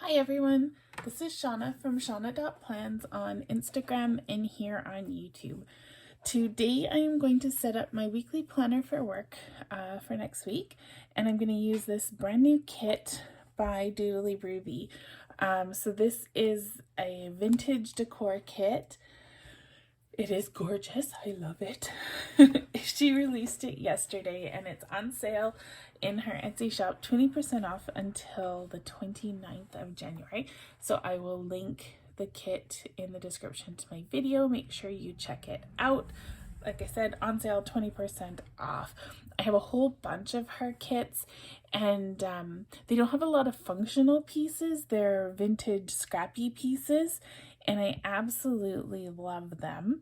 Hi everyone, this is Shauna from shauna.plans on Instagram and here on YouTube. Today I am going to set up my weekly planner for work for next week, and I'm going to use this brand new kit by Doodly Ruby. So this is a vintage decor kit. It is gorgeous. I love it. She released it yesterday and it's on sale in her Etsy shop, 20% off until the 29th of January. So I will link the kit in the description to my video. Make sure you check it out. Like I said, on sale, 20% off. I have a whole bunch of her kits, and they don't have a lot of functional pieces. They're vintage scrappy pieces, and I absolutely love them.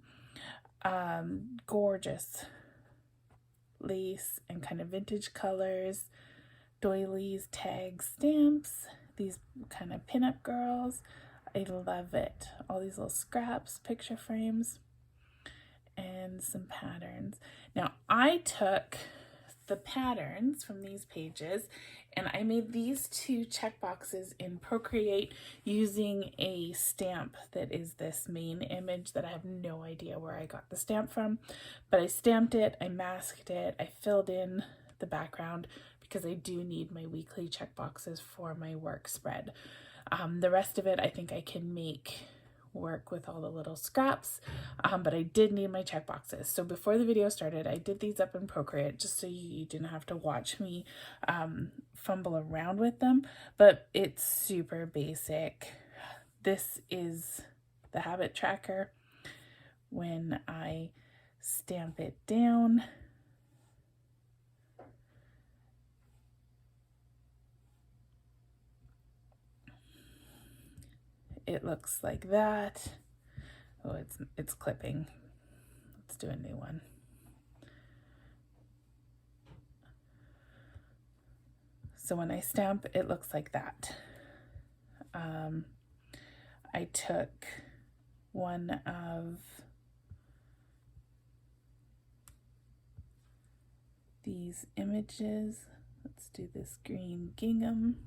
Gorgeous lace and kind of vintage colors, doilies, tags, stamps, these kind of pinup girls. I love it. All these little scraps, picture frames, and some patterns. Now I took the patterns from these pages and I made these two check boxes in Procreate using a stamp that is this main image that I have no idea where I got the stamp from, but I stamped it, I masked it, I filled in the background because I do need my weekly check boxes for my work spread. The rest of it I think I can make work with all the little scraps, but I did need my check boxes. So before the video started, I did these up in Procreate just so you didn't have to watch me fumble around with them, but it's super basic. This is the habit tracker. When I stamp it down, it looks like that. Oh, it's clipping. Let's do a new one. So when I stamp, it looks like that. I took one of these images. Let's do this green gingham.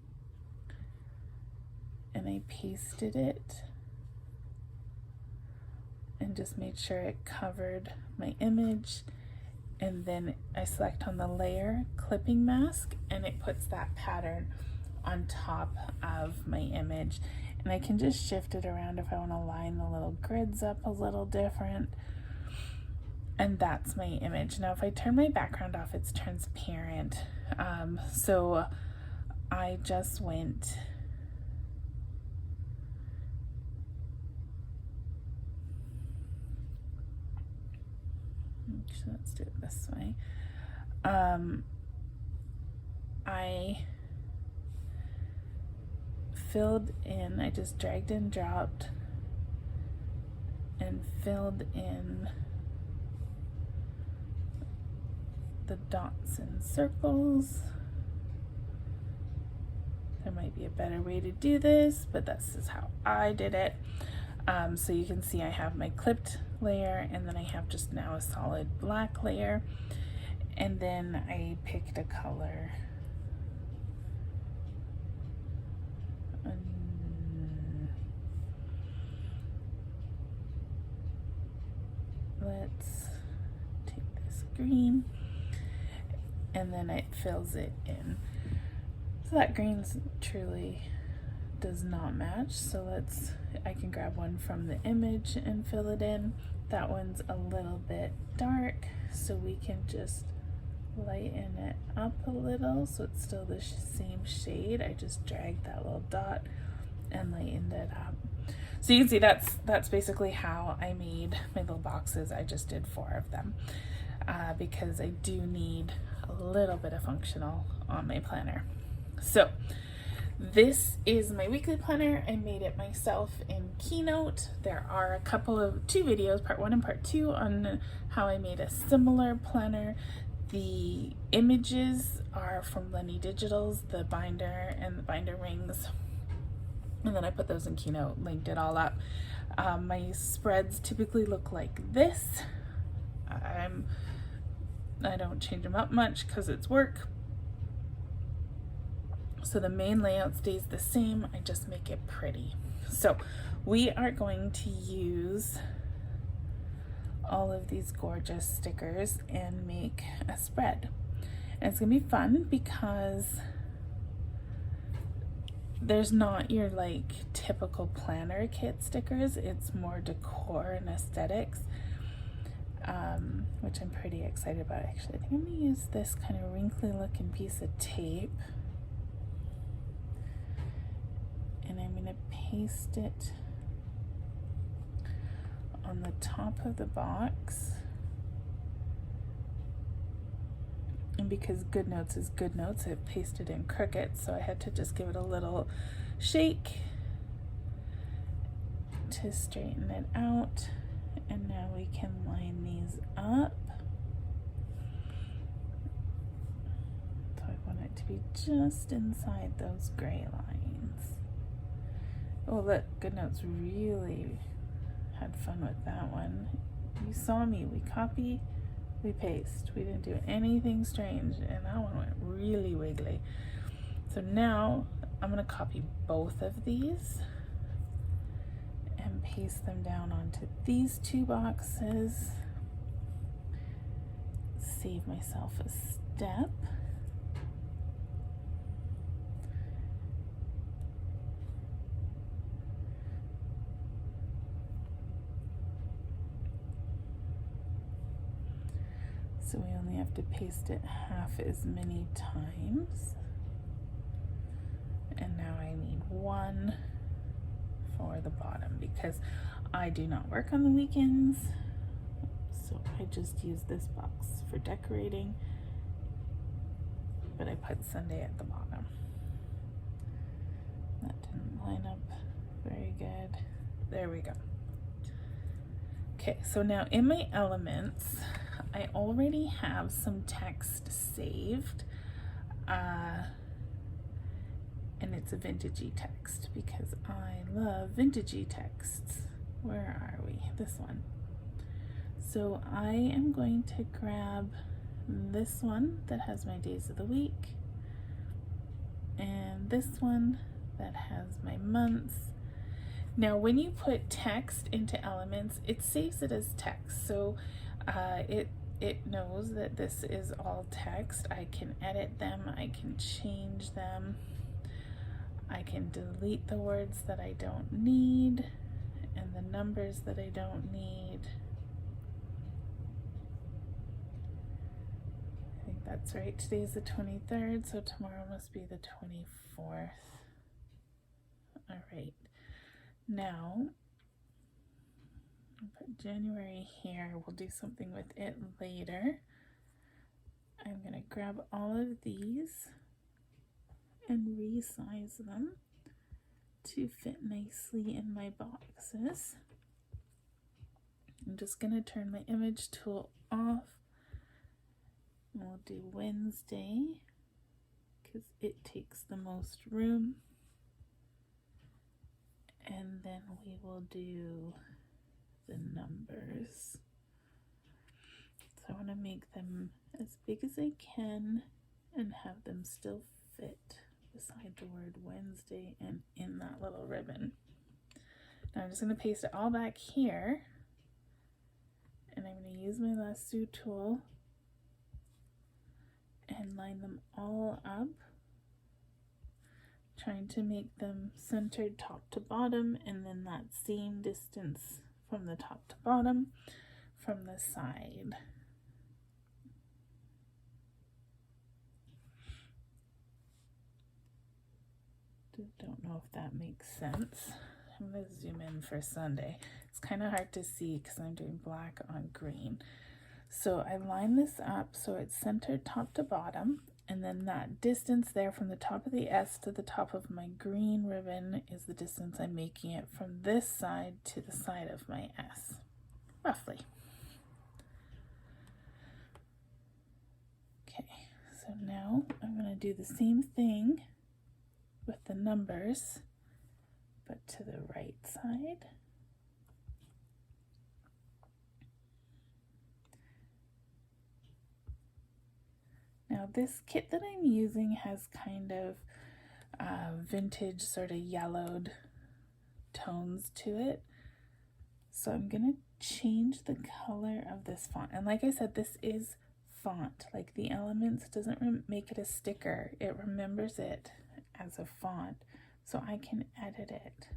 And I pasted it and just made sure it covered my image, and then I select on the layer clipping mask and it puts that pattern on top of my image, and I can just shift it around if I want to line the little grids up a little different, and that's my image. Now if I turn my background off, it's transparent, so I just went actually, let's do it this way. I filled in, I just dragged and dropped and filled in the dots and circles. There might be a better way to do this, but this is how I did it. So you can see I have my clipped layer, and then I have just now a solid black layer, and then I picked a color. Let's take this green, and then it fills it in. So that green truly does not match, so I can grab one from the image and fill it in. That one's a little bit dark, so we can just lighten it up a little so it's still the same shade. I just dragged that little dot and lightened it up. So you can see that's basically how I made my little boxes. I just did 4 of them because I do need a little bit of functional on my planner. So this is my weekly planner. I made it myself in Keynote. There are two videos, part 1 and part 2, on how I made a similar planner. The images are from Lenny Digital's, the binder and the binder rings. And then I put those in Keynote, linked it all up. My spreads typically look like this. I don't change them up much because it's work. So the main layout stays the same, I just make it pretty. So we are going to use all of these gorgeous stickers and make a spread. And it's gonna be fun because there's not your like typical planner kit stickers, it's more decor and aesthetics, which I'm pretty excited about. Actually, I think I'm gonna use this kind of wrinkly looking piece of tape, and I'm gonna paste it on the top of the box. And because Good Notes is Good Notes, it pasted in crooked, so I had to just give it a little shake to straighten it out. And now we can line these up. So I want it to be just inside those gray lines. Oh look, Good Notes really had fun with that one. You saw me, we copy, we paste. We didn't do anything strange, and that one went really wiggly. So now I'm gonna copy both of these and paste them down onto these two boxes. Save myself a step. So we only have to paste it half as many times. And now I need one for the bottom because I do not work on the weekends. So I just use this box for decorating, but I put Sunday at the bottom. That didn't line up very good. There we go. Okay, so now in my elements, I already have some text saved, and it's a vintagey text because I love vintagey texts. Where are we? This one. So I am going to grab this one that has my days of the week, and this one that has my months. Now when you put text into elements, it saves it as text, so it knows that this is all text. I can edit them, I can change them, I can delete the words that I don't need and the numbers that I don't need. I think that's right. Today's the 23rd, so tomorrow must be the 24th. All right. Now, I'll put January here. We'll do something with it later. I'm going to grab all of these and resize them to fit nicely in my boxes. I'm just going to turn my image tool off. And we'll do Wednesday because it takes the most room. And then we will do the numbers. So I want to make them as big as I can and have them still fit beside the word Wednesday and in that little ribbon. Now I'm just going to paste it all back here, and I'm going to use my lasso tool and line them all up, trying to make them centered top to bottom, and then that same distance from the top to bottom from the side. Don't know if that makes sense. I'm going to zoom in for Sunday. It's kind of hard to see because I'm doing black on green. So I line this up so it's centered top to bottom, and then that distance there from the top of the S to the top of my green ribbon is the distance I'm making it from this side to the side of my S, roughly. Okay, so now I'm going to do the same thing with the numbers, but to the right side. Now this kit that I'm using has kind of vintage sort of yellowed tones to it. So I'm going to change the color of this font. And like I said, this is font. Like the Elements doesn't make it a sticker. It remembers it as a font. So I can edit it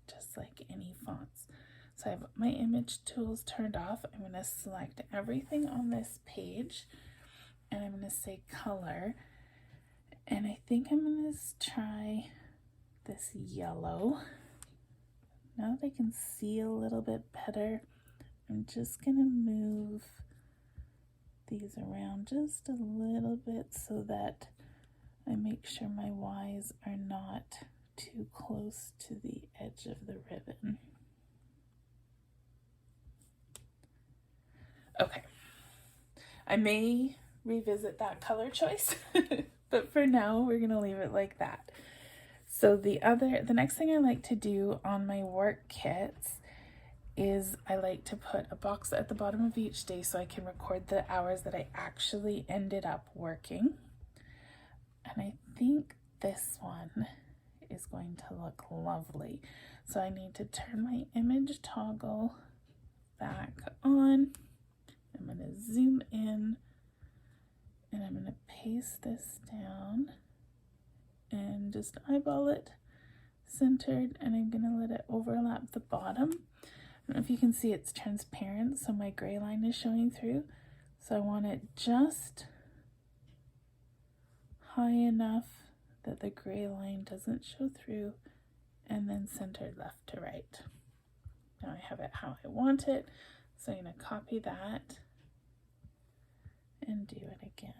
just like any fonts. So I have my image tools turned off. I'm going to select everything on this page and I'm going to say color. And I think I'm going to try this yellow. Now that I can see a little bit better, I'm just going to move these around just a little bit so that I make sure my Y's are not too close to the edge of the ribbon. Okay, I may revisit that color choice, but for now we're going to leave it like that. So the next thing I like to do on my work kits is I like to put a box at the bottom of each day so I can record the hours that I actually ended up working. And I think this one is going to look lovely. So I need to turn my image toggle back on. I'm going to zoom in and I'm going to paste this down and just eyeball it centered, and I'm going to let it overlap the bottom. I don't know if you can see it's transparent, so my gray line is showing through. So I want it just high enough that the gray line doesn't show through, and then centered left to right. Now I have it how I want it, so I'm going to copy that and do it again.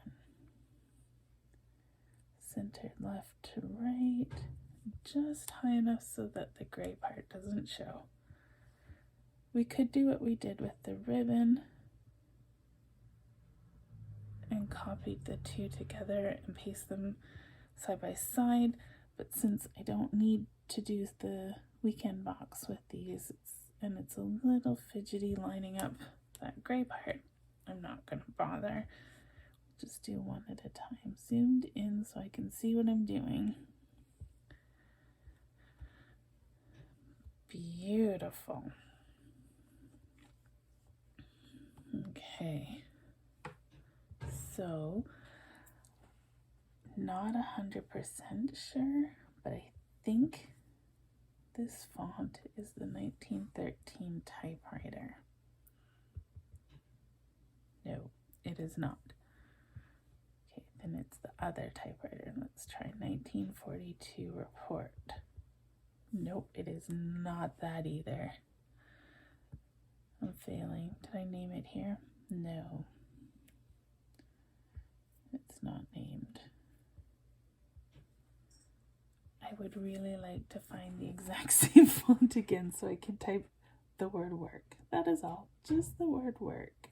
Centered left to right, just high enough so that the gray part doesn't show. We could do what we did with the ribbon and copied the two together and paste them side by side, but since I don't need to do the weekend box with these, and it's a little fidgety lining up that gray part, I'm not going to bother. Just do one at a time. Zoomed in so I can see what I'm doing. Beautiful. Okay. So, not 100% sure, but I think this font is the 1913 typewriter. No, it is not. And it's the other typewriter. Let's try 1942 report. Nope, it is not that either. I'm failing. Did I name it here? No. It's not named. I would really like to find the exact same font again so I can type the word work. That is all. Just the word work.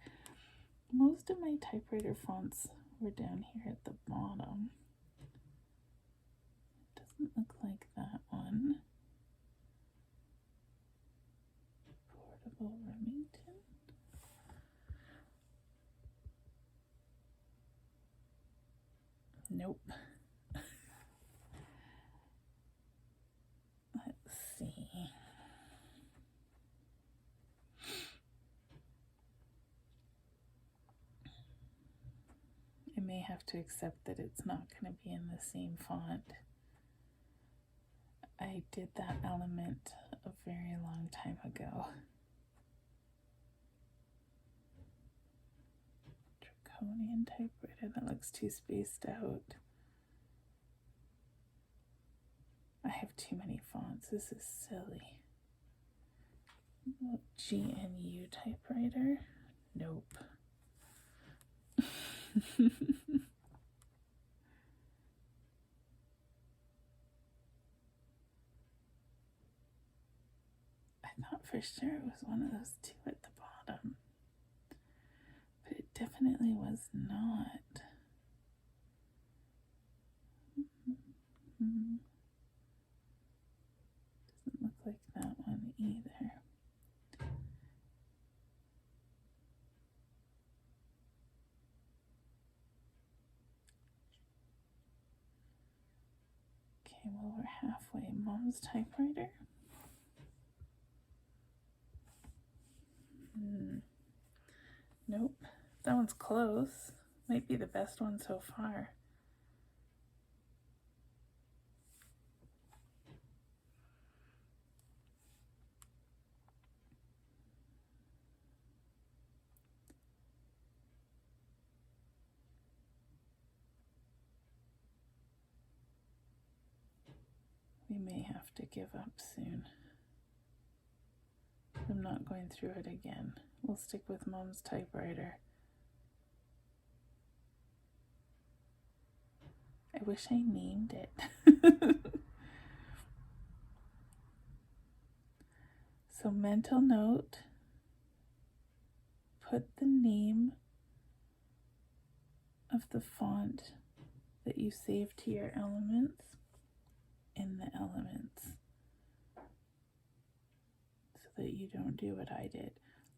Most of my typewriter fonts were down here at the bottom. It doesn't look like that one. Portable Remington. Nope. Let's see. I may have to accept that it's not going to be in the same font. I did that element a very long time ago. Draconian typewriter, that looks too spaced out. I have too many fonts, this is silly. GNU typewriter, nope. I thought for sure it was one of those two at the bottom, but it definitely was not. Doesn't look like that one either. Okay, halfway. Mom's typewriter. Nope. That one's close. Might be the best one so far. We may have to give up soon. I'm not going through it again. We'll stick with Mom's typewriter. I wish I named it. So mental note, put the name of the font that you save to your elements in the elements so that you don't do what I did.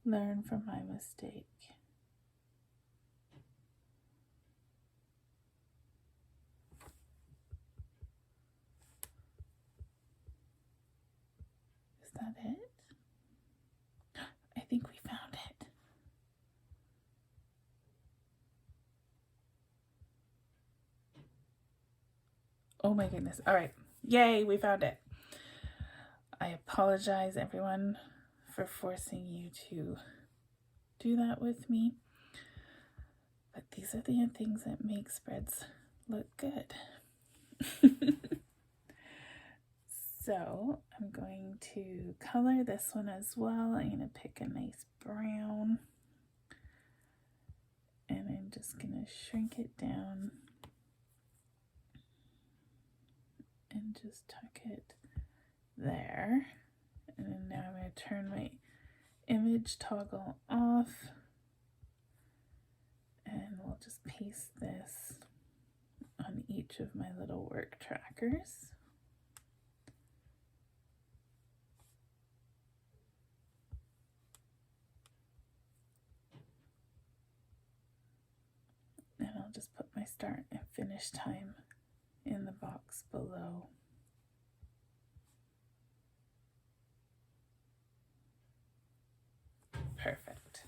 Learn from my mistake. Is that it? I think we found it. Oh my goodness. All right. Yay, we found it. I apologize, everyone, for forcing you to do that with me. But these are the things that make spreads look good. So I'm going to color this one as well. I'm going to pick a nice brown. And I'm just going to shrink it down. And just tuck it there. And then now I'm going to turn my image toggle off. And we'll just paste this on each of my little work trackers. And I'll just put my start and finish time in the box below. Perfect.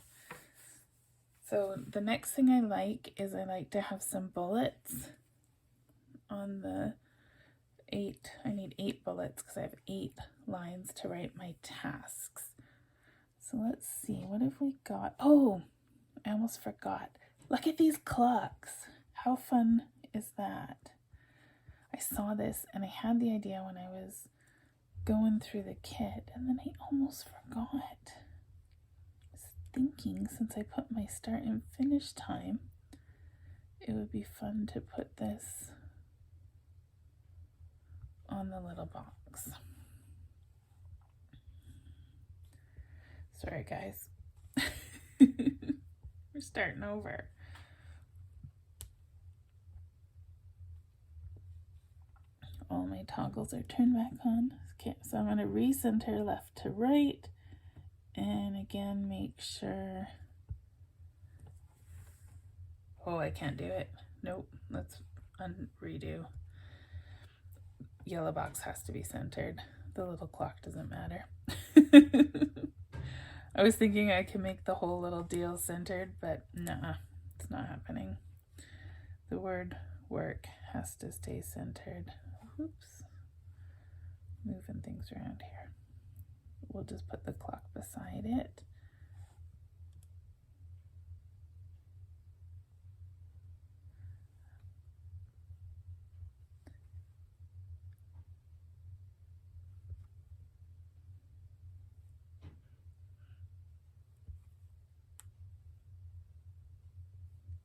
So the next thing I like is I like to have some bullets on the 8. I need 8 bullets because I have 8 lines to write my tasks. So let's see, what have we got? Oh, I almost forgot. Look at these clocks. How fun is that? I saw this and I had the idea when I was going through the kit and then I almost forgot. I was thinking since I put my start and finish time, it would be fun to put this on the little box. Sorry guys. We're starting over. All my toggles are turned back on. Okay, so I'm going to recenter left to right. And again, make sure. Oh, I can't do it. Nope, let's redo. Yellow box has to be centered. The little clock doesn't matter. I was thinking I could make the whole little deal centered, but nah, it's not happening. The word work has to stay centered. Oops, moving things around here. We'll just put the clock beside it.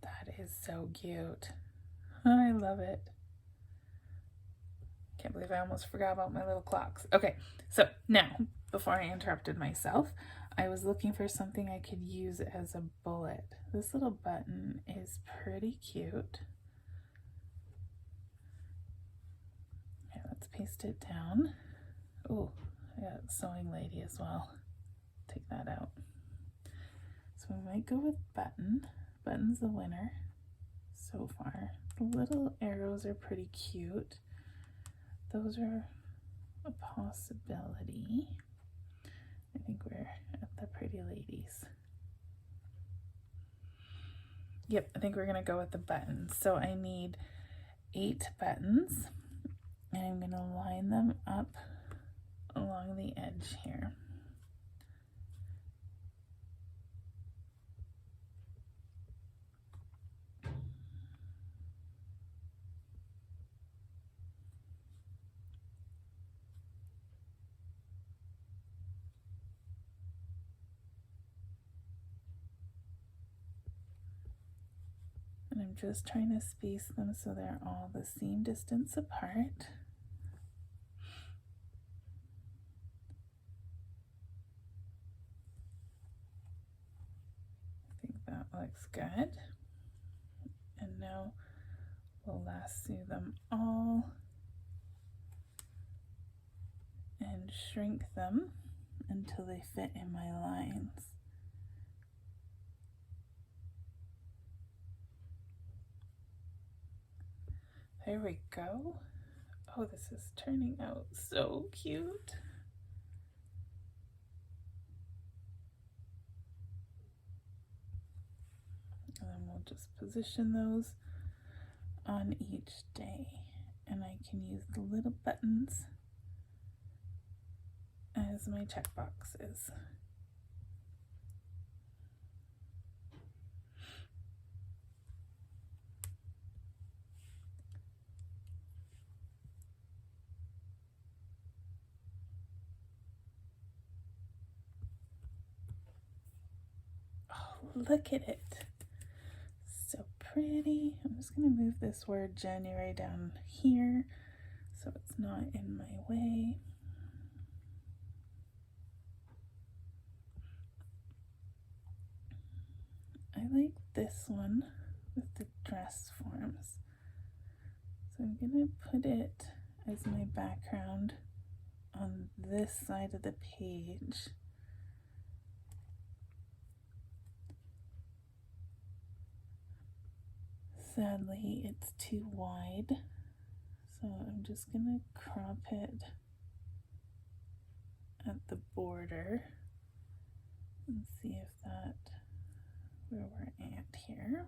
That is so cute. I love it. Can't believe I almost forgot about my little clocks. Okay, so now, before I interrupted myself, I was looking for something I could use as a bullet. This little button is pretty cute. Okay, let's paste it down. Oh, I got sewing lady as well. Take that out. So we might go with button. Button's the winner so far. The little arrows are pretty cute. Those are a possibility. I think we're at the pretty ladies. Yep, I think we're gonna go with the buttons. So I need 8 buttons, and I'm gonna line them up along the edge here. And I'm just trying to space them so they're all the same distance apart. I think that looks good. And now we'll lasso them all and shrink them until they fit in my lines. There we go. Oh, this is turning out so cute. And then we'll just position those on each day. And I can use the little buttons as my check boxes. Look at it. So pretty. I'm just going to move this word January down here so it's not in my way. I like this one with the dress forms. So I'm going to put it as my background on this side of the page. Sadly, it's too wide, so I'm just gonna crop it at the border and see if that where we're at here.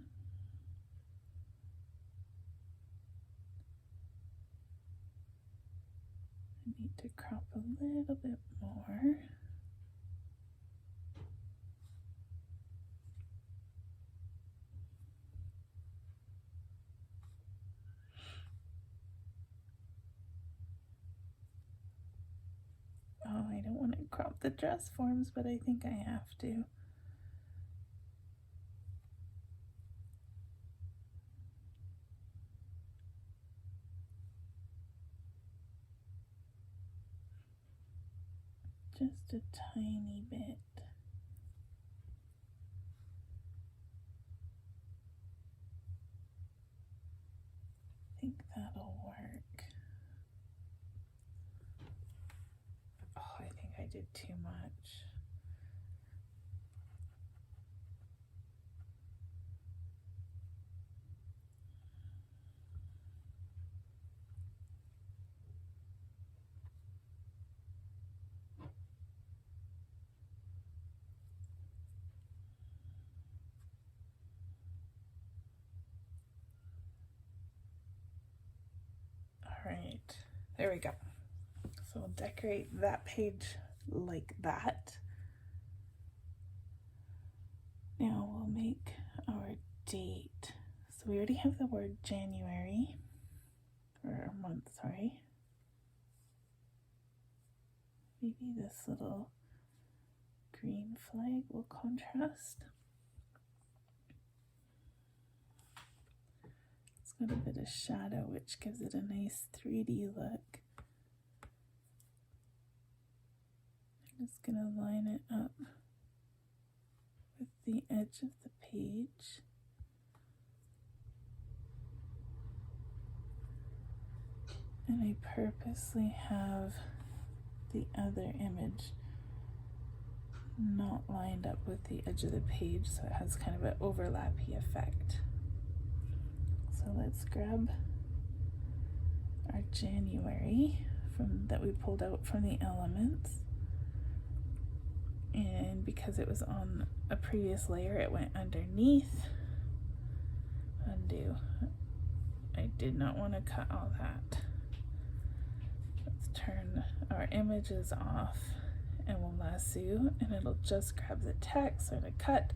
I need to crop a little bit more. Oh, I don't want to crop the dress forms, but I think I have to. Just a tiny bit. I think that'll work. Oh, I think I did too much. Right, there we go. So we'll decorate that page like that. Now we'll make our date. So we already have the word January, or month, sorry. Maybe this little green flag will contrast. Got a bit of shadow, which gives it a nice 3D look. I'm just going to line it up with the edge of the page. And I purposely have the other image not lined up with the edge of the page, so it has kind of an overlappy effect. So let's grab our January that we pulled out from the elements. And because it was on a previous layer, it went underneath. Undo. I did not want to cut all that. Let's turn our images off and we'll lasso, and it'll just grab the text or the cut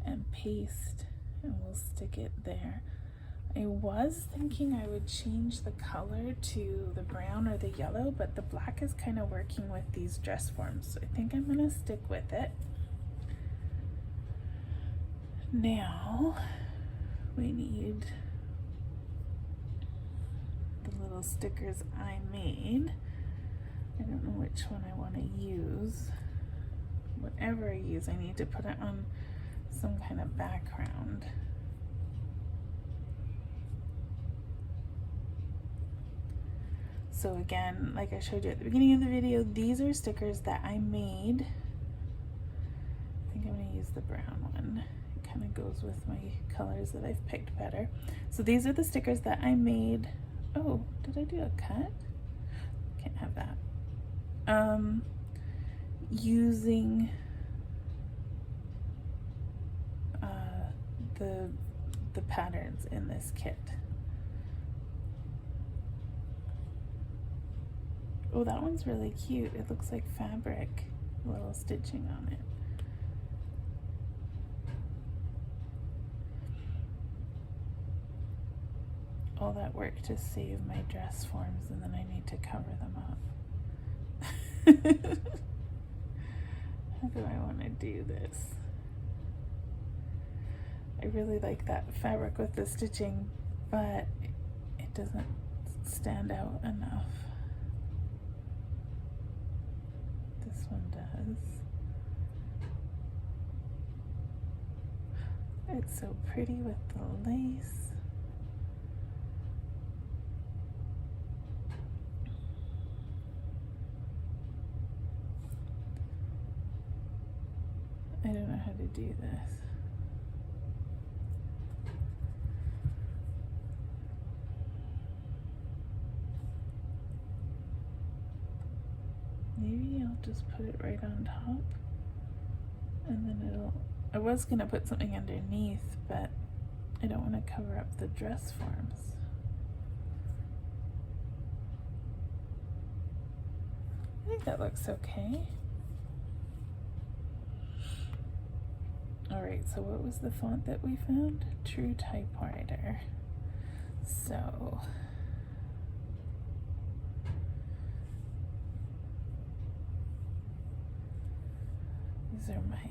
and paste, and we'll stick it there. I was thinking I would change the color to the brown or the yellow, but the black is kind of working with these dress forms, so I think I'm going to stick with it. Now we need the little stickers I made. I don't know which one I want to use. Whatever I use, I need to put it on some kind of background. So again, like I showed you at the beginning of the video, these are stickers that I made. I think I'm going to use the brown one. It kind of goes with my colors that I've picked better. So these are the stickers that I made. Oh, did I do a cut? Can't have that. Using the patterns in this kit. Oh, that one's really cute. It looks like fabric, a little stitching on it. All that work to save my dress forms, and then I need to cover them up. How do I want to do this? I really like that fabric with the stitching, but it doesn't stand out enough. This one does. It's so pretty with the lace. I don't know how to do this. Maybe I'll just put it right on top, and then it'll, I was gonna put something underneath, but I don't want to cover up the dress forms. I think that looks okay. Alright, so what was the font that we found? True Typewriter. So these are my,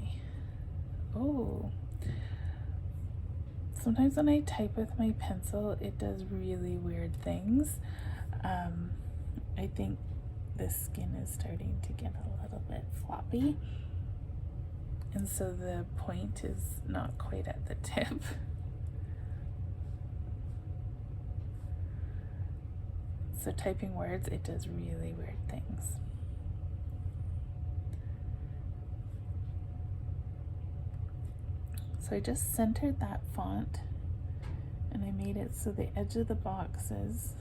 oh, sometimes when I type with my pencil it does really weird things. I think the skin is starting to get a little bit floppy, and so the point is not quite at the tip. So typing words, it does really weird things. So I just centered that font, and I made it so the edge of the boxes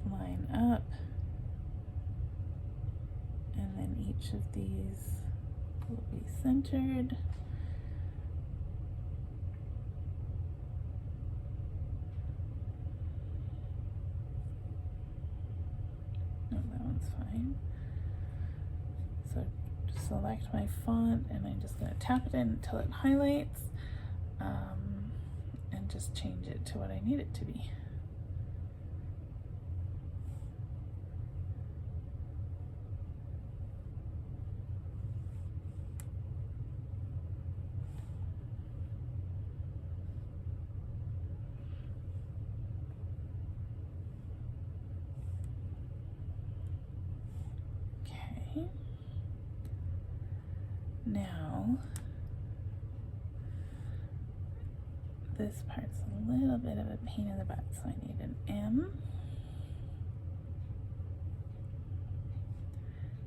line up, and then each of these will be centered. No, that one's fine. So select my font, and I'm just going to tap it in until it highlights, and just change it to what I need it to be. Now, this part's a little bit of a pain in the butt, so I need an M.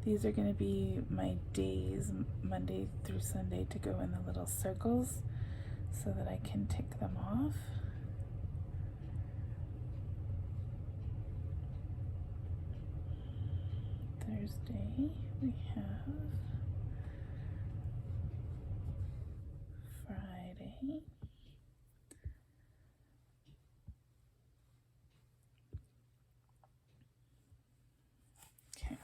These are going to be my days, Monday through Sunday, to go in the little circles so that I can tick them off. Thursday we have Friday. Okay.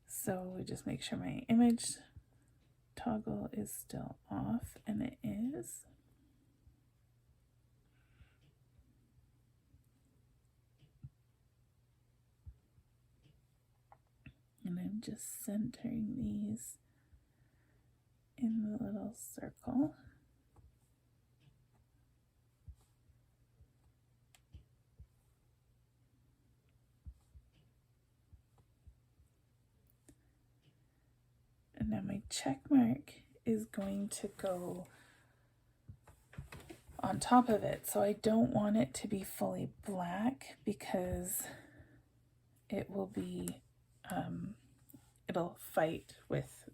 So we just make sure my image toggle is still off, and it is. And I'm just centering these in the little circle. And now my check mark is going to go on top of it. So I don't want it to be fully black because it will be, it'll fight with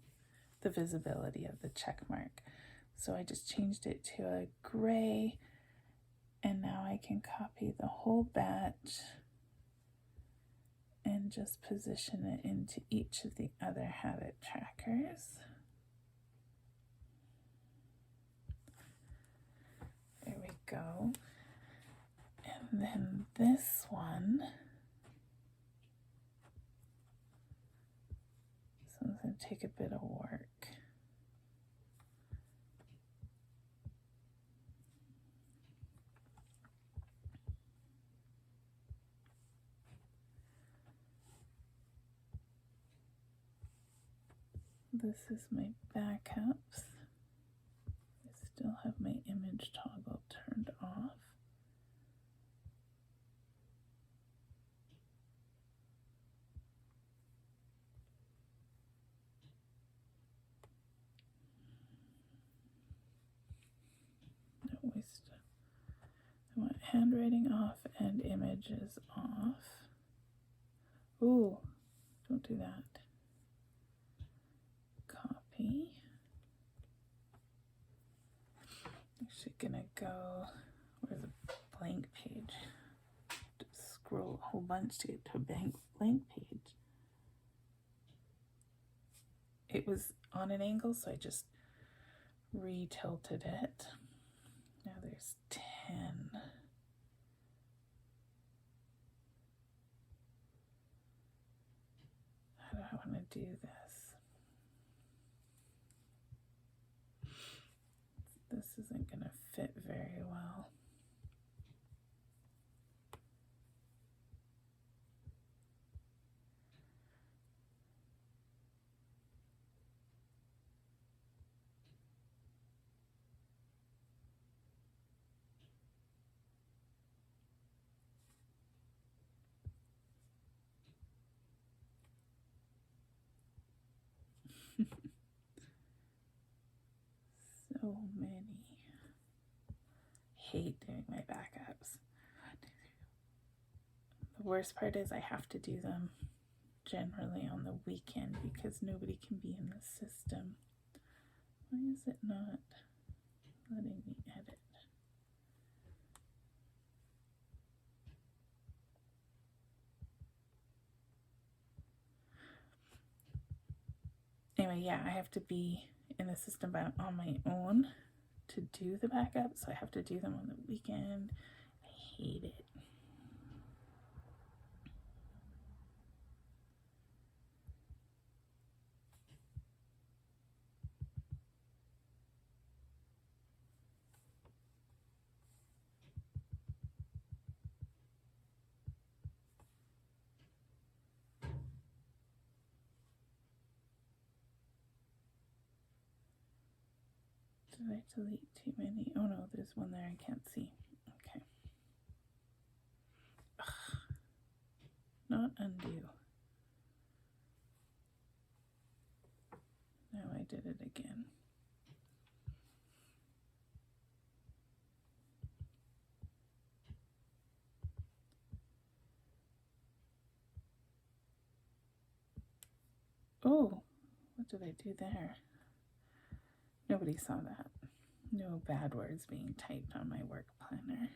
the visibility of the check mark. So I just changed it to a gray, and now I can copy the whole batch and just position it into each of the other habit trackers. There we go. And then this one, so it's going to take a bit of work. This is my backups. I still have my image toggle turned off. No waste. I want handwriting off and images off. Ooh, don't do that. Copy. Actually gonna go, where's a blank page? Just scroll a whole bunch to get to a blank page. It was on an angle, so I just re-tilted it. Now there's 10. How do I want to do this? This isn't going to fit very well. So many. Hate doing my backups. The worst part is I have to do them generally on the weekend because nobody can be in the system. Why is it not letting me edit? Anyway, yeah, I have to be in the system on my own to do the backup, so I have to do them on the weekend. I hate it. Did I delete too many? Oh no, there's one there I can't see. Okay. Ugh. Not undo. Now I did it again. Oh, what did I do there? Nobody saw that. No bad words being typed on my work planner.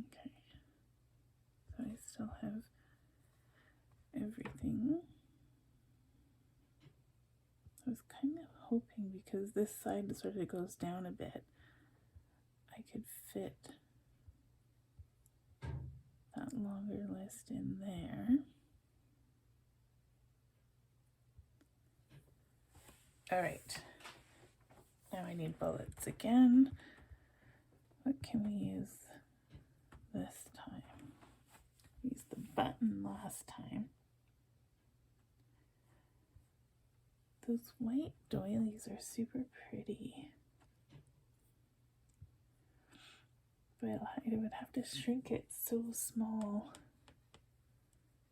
Okay, so I still have everything. I was kind of hoping, because this side sort of goes down a bit, I could fit that longer list in there. All right, now I need bullets again. What can we use this time? Use the button last time. Those white doilies are super pretty. But I would have to shrink it so small,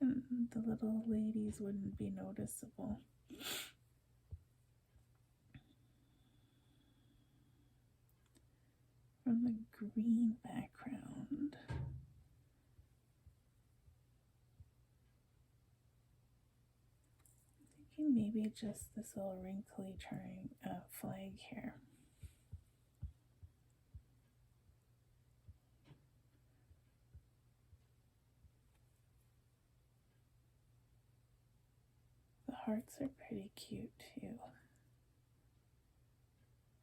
and the little ladies wouldn't be noticeable. From the green background. I'm thinking maybe just this little wrinkly flag here. The hearts are pretty cute too.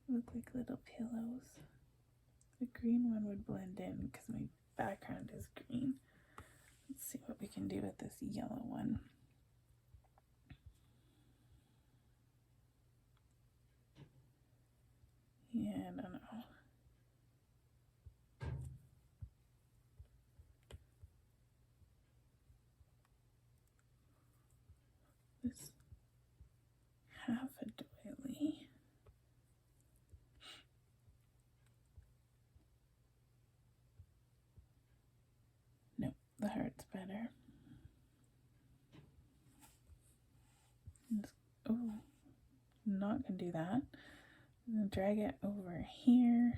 Look like little pillows. The green one would blend in because my background is green. Let's see what we can do with this yellow one. Yeah, I don't know. This half a doily. Nope, the heart's better. Oh, I'm not gonna do that. I'm gonna drag it over here.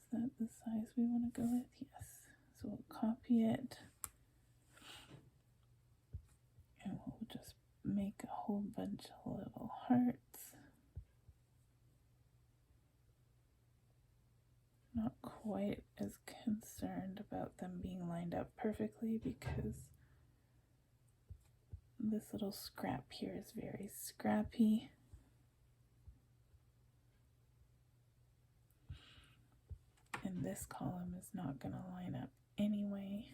Is that the size we want to go with? Yes. So we'll copy it. And we'll just make a whole bunch of little hearts. Not quite as concerned about them being lined up perfectly because this little scrap here is very scrappy. And this column is not going to line up anyway.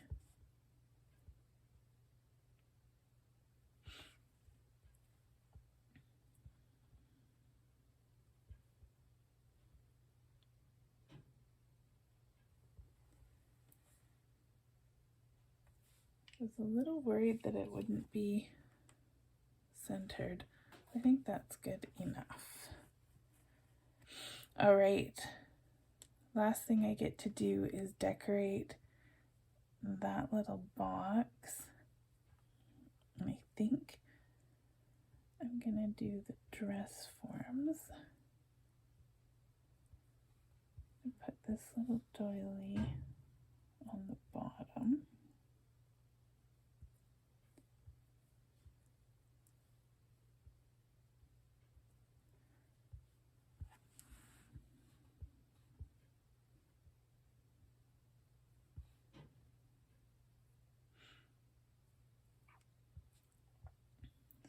I was a little worried that it wouldn't be centered. I think that's good enough. All right. Last thing I get to do is decorate that little box. And I think I'm gonna do the dress forms. And put this little doily on the bottom.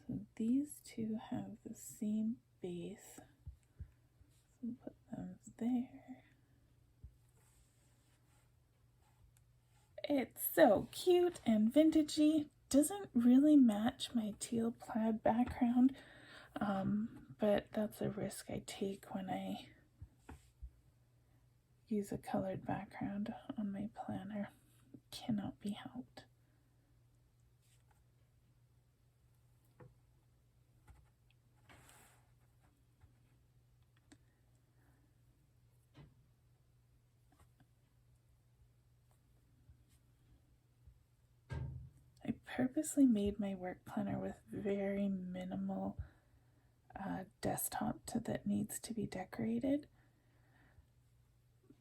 So these two have the same base. So put them there. It's so cute and vintagey. Doesn't really match my teal plaid background, but that's a risk I take when I use a colored background on my planner. Cannot be helped. I purposely made my work planner with very minimal desktop that needs to be decorated,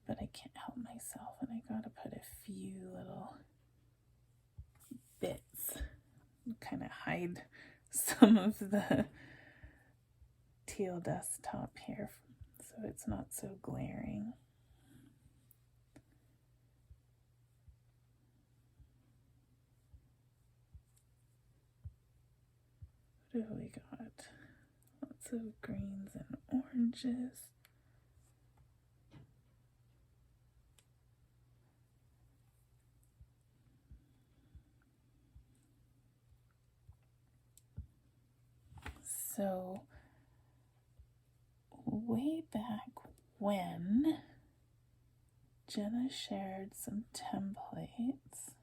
but I can't help myself, and I gotta put a few little bits, kind of hide some of the teal desktop here so it's not so glaring. What have we got? Lots of greens and oranges. So way back when Jenna shared some templates.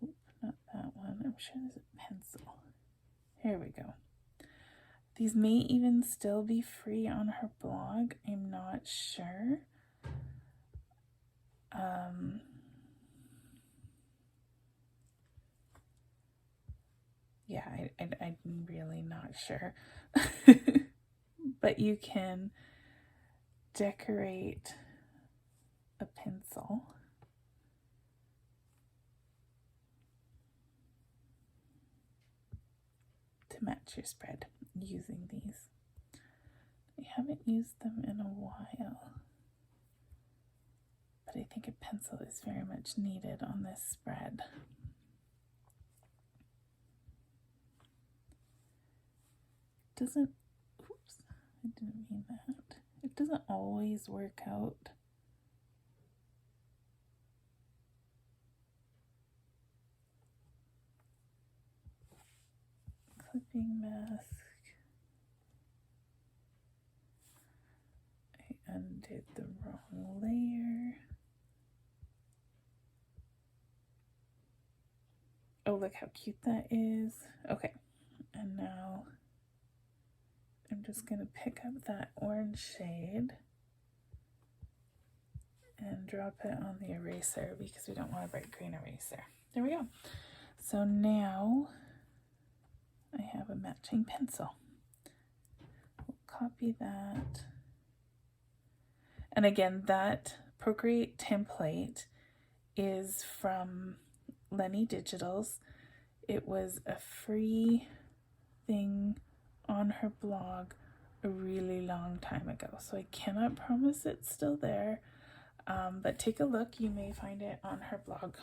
Oop, not that one. I'm sure there's a pencil. Here we go. These may even still be free on her blog. I'm not sure. Yeah, I'm really not sure. But you can decorate a pencil to match your spread using these. I haven't used them in a while, but I think a pencil is very much needed on this spread. Doesn't, oops, I didn't mean that. It doesn't always work out. Clipping mask. I undid the wrong layer. Oh, look how cute that is. Okay, and now I'm just going to pick up that orange shade and drop it on the eraser because we don't want a bright green eraser. There we go. So now I have a matching pencil. We'll copy that. And again, that Procreate template is from Lenny Digital's. It was a free thing on her blog a really long time ago, so I cannot promise it's still there, but take a look. You may find it on her blog.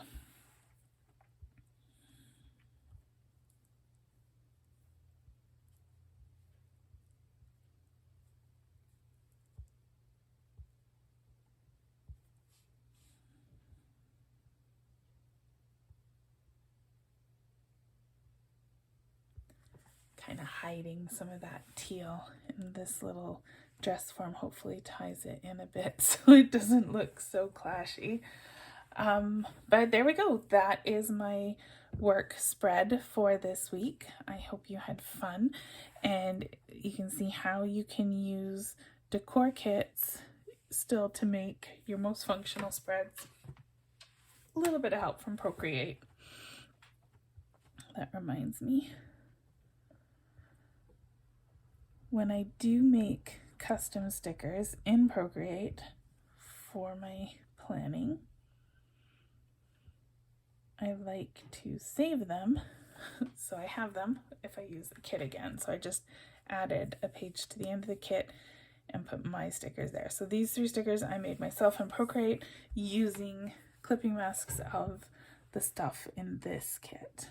Kind of hiding some of that teal in this little dress form. Hopefully ties it in a bit so it doesn't look so clashy. But there we go. That is my work spread for this week. I hope you had fun, and you can see how you can use decor kits still to make your most functional spreads. A little bit of help from Procreate. That reminds me, when I do make custom stickers in Procreate for my planning, I like to save them. So I have them if I use the kit again. So I just added a page to the end of the kit and put my stickers there. So these 3 stickers I made myself in Procreate using clipping masks of the stuff in this kit.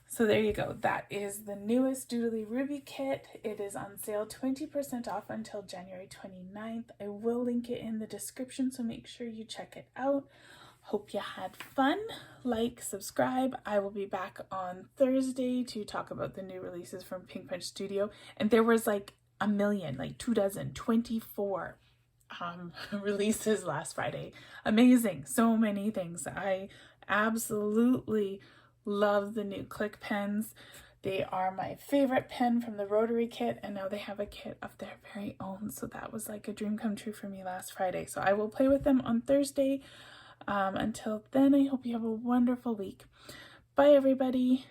So there you go. That is the newest Doodly Ruby kit. It is on sale 20% off until January 29th. I will link it in the description, so make sure you check it out. Hope you had fun. Like, subscribe. I will be back on Thursday to talk about the new releases from Pink Punch Studio. And there was like a million, like 24 releases last Friday. Amazing. So many things. I absolutely love the new click pens. They are my favorite pen from the rotary kit, and now they have a kit of their very own. So that was like a dream come true for me last Friday. So I will play with them on Thursday. Until then, I hope you have a wonderful week. Bye, everybody.